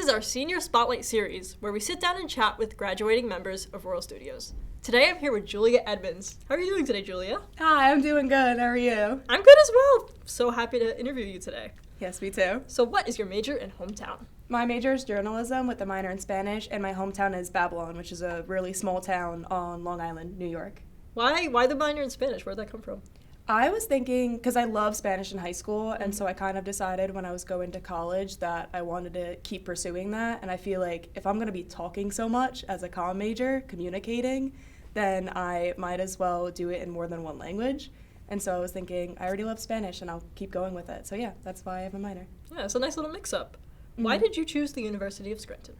is our Senior Spotlight series, where we sit down and chat with graduating members of Royal Studios. Today I'm here with Julia Edmonds. How are you doing today, Julia? Hi, I'm doing good. How are you? I'm good as well. So happy to interview you today. Yes, me too. So what is your major and hometown? My major is journalism with a minor in Spanish, and my hometown is Babylon, which is a really small town on Long Island, New York. Why the minor in Spanish? Where'd that come from? I was thinking, because I loved Spanish in high school, and so I kind of decided when I was going to college that I wanted to keep pursuing that, and I feel like if I'm going to be talking so much as a comm major, communicating, then I might as well do it in more than one language. And so I was thinking, I already love Spanish, and I'll keep going with it. So yeah, that's why I have a minor. Yeah, it's a nice little mix-up. Why did you choose the University of Scranton?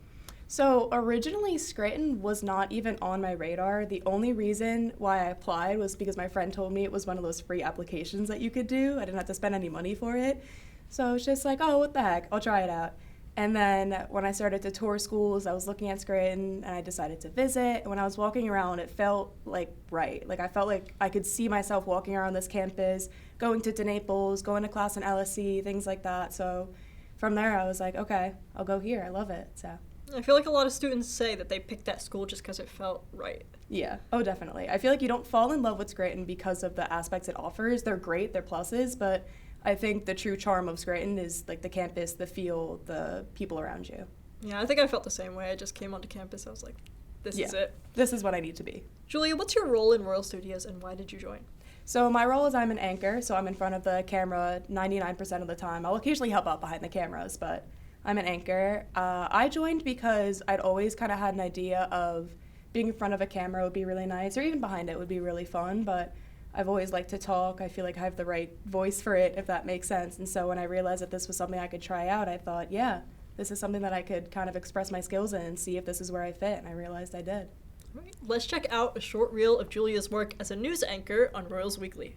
So originally, Scranton was not even on my radar. The only reason why I applied was because my friend told me it was one of those free applications that you could do. I didn't have to spend any money for it. So I was just like, oh, what the heck, I'll try it out. And then when I started to tour schools, I was looking at Scranton and I decided to visit. And when I was walking around, it felt like right. Like I felt like I could see myself walking around this campus, going to Naples, going to class in LSE, things like that. So from there, I was like, okay, I'll go here. I love it. So I feel like a lot of students say that they picked that school just because it felt right. yeah. Oh, definitely. I feel like you don't fall in love with Scranton because of the aspects it offers. They're great. They're pluses. But I think the true charm of Scranton is like the campus, the feel, the people around you. Yeah, I think I felt the same way. I just came onto campus. I was like, this is it. This is what I need to be. Julia, what's your role in Royal Studios and why did you join? So my role is I'm an anchor, so I'm in front of the camera 99% of the time. I'll occasionally help out behind the cameras, but I'm an anchor. I joined because I'd always kind of had an idea of being in front of a camera would be really nice, or even behind it would be really fun, but I've always liked to talk. I feel like I have the right voice for it, if that makes sense. And so when I realized that this was something I could try out, I thought, yeah, this is something that I could kind of express my skills in and see if this is where I fit, and I realized I did. All right, let's check out a short reel of Julia's work as a news anchor on Royals Weekly.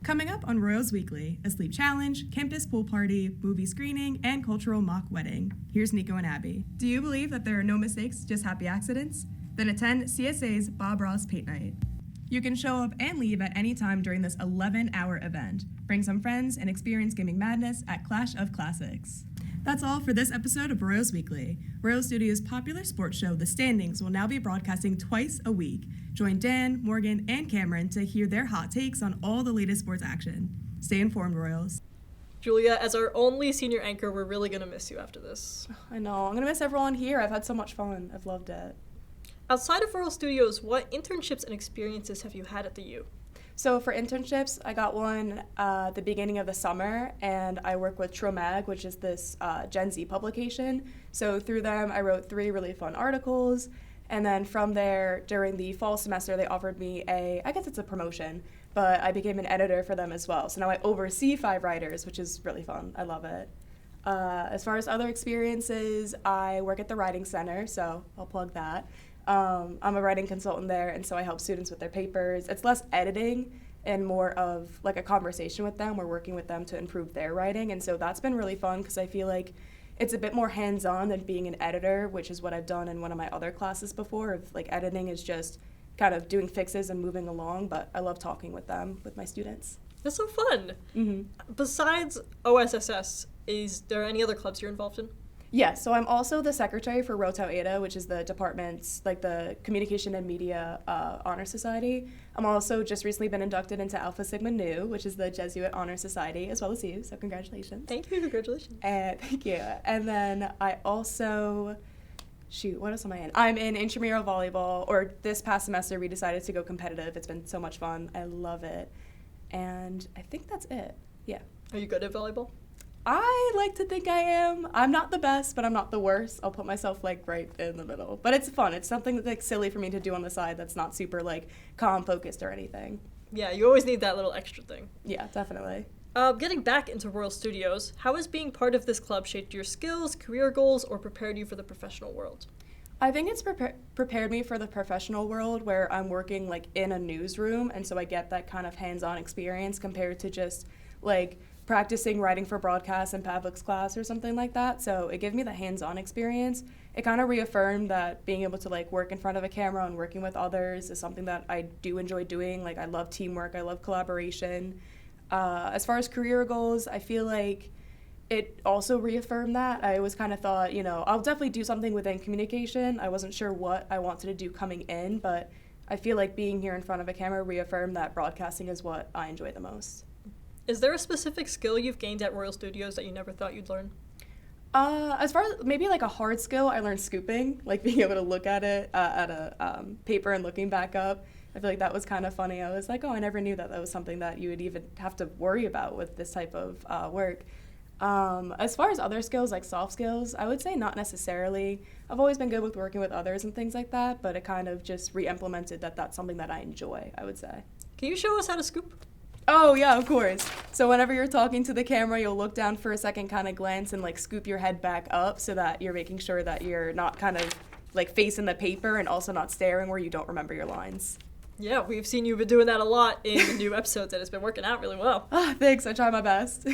Coming up on Royals Weekly, a sleep challenge, campus pool party, movie screening, and cultural mock wedding. Here's Nico and Abby. Do you believe that there are no mistakes, just happy accidents? Then attend CSA's Bob Ross Paint Night. You can show up and leave at any time during this 11-hour event. Bring some friends and experience gaming madness at Clash of Classics. That's all for this episode of Royals Weekly. Royal Studios' popular sports show, The Standings, will now be broadcasting twice a week. Join Dan, Morgan, and Cameron to hear their hot takes on all the latest sports action. Stay informed, Royals. Julia, as our only senior anchor, we're really going to miss you after this. I know. I'm going to miss everyone here. I've had so much fun. I've loved it. Outside of Royal Studios, what internships and experiences have you had at the U? So for internships, I got one at the beginning of the summer, and I work with TroMag, which is this Gen Z publication. So through them, I wrote 3 really fun articles, and then from there, during the fall semester, they offered me I guess it's a promotion, but I became an editor for them as well. So now I oversee 5 writers, which is really fun. I love it. As far as other experiences, I work at the Writing Center, so I'll plug that. I'm a writing consultant there, and so I help students with their papers. It's less editing and more of like a conversation with them. We're working with them to improve their writing, and so that's been really fun because I feel like it's a bit more hands-on than being an editor, which is what I've done in one of my other classes before. Of like editing is just kind of doing fixes and moving along, but I love talking with them, with my students. That's so fun. Mm-hmm. Besides OSSS, is there any other clubs you're involved in? Yeah, so I'm also the secretary for Rho Tau Eta, which is the department's, like the Communication and Media Honor Society. I'm also just recently been inducted into Alpha Sigma Nu, which is the Jesuit Honor Society, as well as you, so congratulations. Thank you, congratulations. Thank you. And then I also, what else am I in? I'm in intramural volleyball, or this past semester we decided to go competitive. It's been so much fun. I love it. And I think that's it. Yeah. Are you good at volleyball? I like to think I am. I'm not the best, but I'm not the worst. I'll put myself like right in the middle. But it's fun. It's something that's like silly for me to do on the side that's not super like calm focused or anything. Yeah, you always need that little extra thing. Yeah, definitely. Getting back into Royal Studios, how has being part of this club shaped your skills, career goals, or prepared you for the professional world? I think it's prepared me for the professional world where I'm working like in a newsroom, and so I get that kind of hands-on experience compared to just like practicing writing for broadcast in Pavlik's class or something like that. So it gave me the hands-on experience. It kind of reaffirmed that being able to like work in front of a camera and working with others is something that I do enjoy doing. Like I love teamwork, I love collaboration. As far as career goals, I feel like it also reaffirmed that. I always kind of thought, I'll definitely do something within communication. I wasn't sure what I wanted to do coming in, but I feel like being here in front of a camera reaffirmed that broadcasting is what I enjoy the most. Is there a specific skill you've gained at Royal Studios that you never thought you'd learn? As far as maybe like a hard skill, I learned scooping, like being able to look at it at a paper and looking back up. I feel like that was kind of funny. I was like, I never knew that was something that you would even have to worry about with this type of work. As far as other skills, like soft skills, I would say not necessarily. I've always been good with working with others and things like that, but it kind of just re-implemented that that's something that I enjoy, I would say. Can you show us how to scoop? Oh, yeah, of course. So whenever you're talking to the camera, you'll look down for a second, kind of glance, and like scoop your head back up so that you're making sure that you're not kind of like facing the paper and also not staring where you don't remember your lines. Yeah, we've seen you've been doing that a lot in the new episodes, and it's been working out really well. Thanks, I try my best.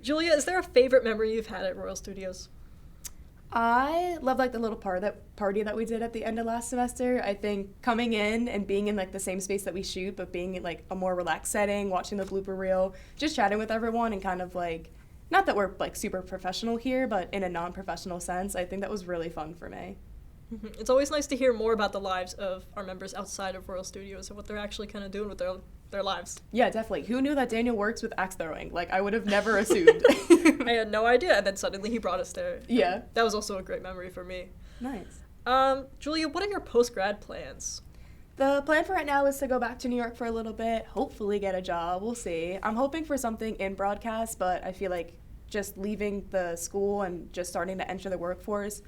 Julia, is there a favorite memory you've had at Royal Studios? I love like the little party that we did at the end of last semester. I think coming in and being in like the same space that we shoot, but being in like a more relaxed setting, watching the blooper reel, just chatting with everyone and kind of like, not that we're like super professional here, but in a non-professional sense, I think that was really fun for me. It's always nice to hear more about the lives of our members outside of Royal Studios and what they're actually kind of doing with their lives. Yeah, definitely. Who knew that Daniel works with axe throwing? Like, I would have never assumed. I had no idea, and then suddenly he brought us there. Yeah. That was also a great memory for me. Nice. Julia, what are your post-grad plans? The plan for right now is to go back to New York for a little bit, hopefully get a job. We'll see. I'm hoping for something in broadcast, but I feel like just leaving the school and just starting to enter the workforce,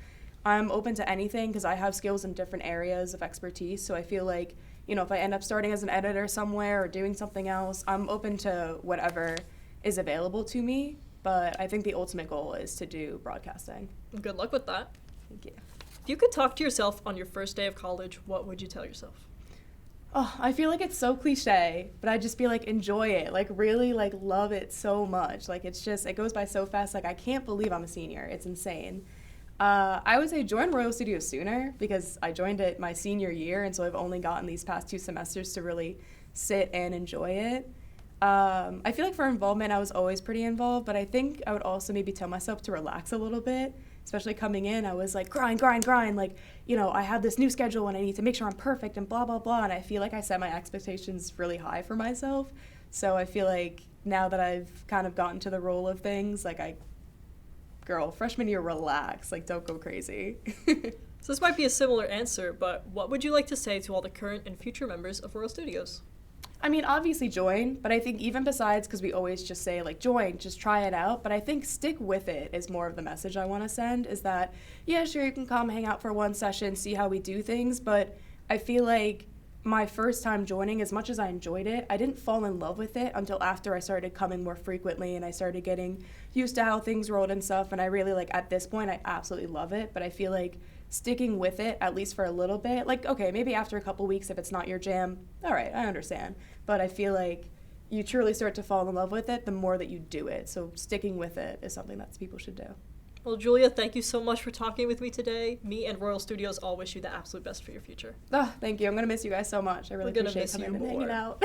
I'm open to anything because I have skills in different areas of expertise. So I feel like, if I end up starting as an editor somewhere or doing something else, I'm open to whatever is available to me. But I think the ultimate goal is to do broadcasting. Good luck with that. Thank you. If you could talk to yourself on your first day of college, what would you tell yourself? Oh, I feel like it's so cliche, but I just feel like enjoy it, like really like love it so much. Like it goes by so fast. Like I can't believe I'm a senior. It's insane. I would say join Royal Studios sooner because I joined it my senior year, and so I've only gotten these past 2 semesters to really sit and enjoy it. I feel like for involvement, I was always pretty involved, but I think I would also maybe tell myself to relax a little bit, especially coming in. I was like, grind, like, I have this new schedule and I need to make sure I'm perfect and blah, blah, blah, and I feel like I set my expectations really high for myself. So I feel like now that I've kind of gotten to the role of things, like girl, freshman year, relax, like don't go crazy. So this might be a similar answer, but what would you like to say to all the current and future members of Royal Studios? I mean, obviously join, but I think even besides, because we always just say like join, just try it out, but I think stick with it is more of the message I want to send, is that, yeah, sure, you can come hang out for one session, see how we do things, but I feel like my first time joining, as much as I enjoyed it, I didn't fall in love with it until after I started coming more frequently and I started getting used to how things rolled and stuff, and I really, like, at this point, I absolutely love it, but I feel like sticking with it, at least for a little bit, like, okay, maybe after a couple weeks, if it's not your jam, all right, I understand, but I feel like you truly start to fall in love with it the more that you do it, so sticking with it is something that people should do. Well, Julia, thank you so much for talking with me today. Me and Royal Studios all wish you the absolute best for your future. Oh, thank you. I'm going to miss you guys so much. I really appreciate coming and hanging out.